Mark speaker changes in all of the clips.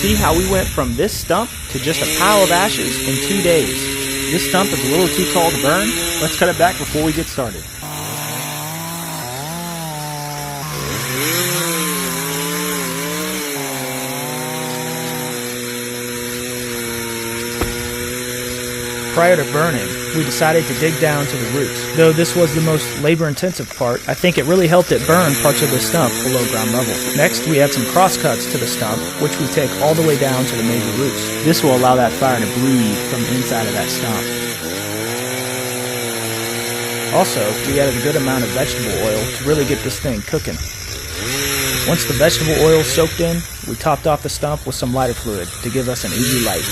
Speaker 1: see how we went from this stump to just a pile of ashes in 2 days. This stump is a little too tall to burn. Let's cut it back before we get started. Prior to burning, we decided to dig down to the roots. Though this was the most labor-intensive part, I think it really helped it burn parts of the stump below ground level. Next, we add some cross-cuts to the stump, which we take all the way down to the major roots. This will allow that fire to breathe from the inside of that stump. Also, we added a good amount of vegetable oil to really get this thing cooking. Once the vegetable oil soaked in, we topped off the stump with some lighter fluid to give us an easy light.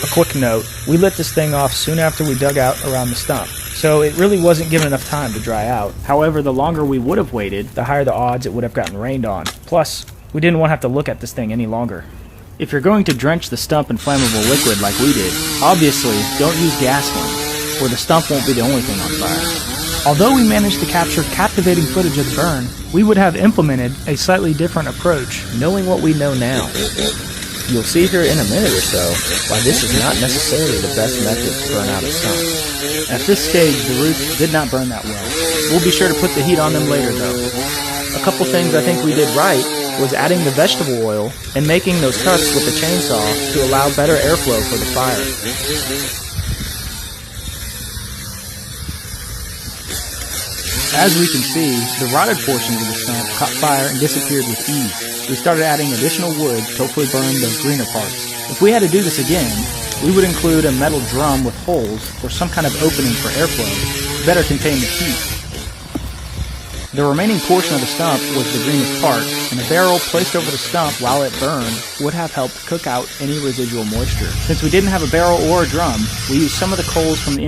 Speaker 1: A quick note, we lit this thing off soon after we dug out around the stump, so it really wasn't given enough time to dry out. However, the longer we would have waited, the higher the odds it would have gotten rained on. Plus, we didn't want to have to look at this thing any longer. If you're going to drench the stump in flammable liquid like we did, obviously don't use gasoline, or the stump won't be the only thing on fire. Although we managed to capture captivating footage of the burn, we would have implemented a slightly different approach, knowing what we know now. You'll see here in a minute or so why this is not necessarily the best method to burn out a stump. At this stage, the roots did not burn that well. We'll be sure to put the heat on them later though. A couple things I think we did right was adding the vegetable oil and making those cuts with the chainsaw to allow better airflow for the fire. As we can see, the rotted portions of the stump caught fire and disappeared with ease. We started adding additional wood to hopefully burn the greener parts. If we had to do this again, we would include a metal drum with holes or some kind of opening for airflow to better contain the heat. The remaining portion of the stump was the greenest part, and a barrel placed over the stump while it burned would have helped cook out any residual moisture. Since we didn't have a barrel or a drum, we used some of the coals from the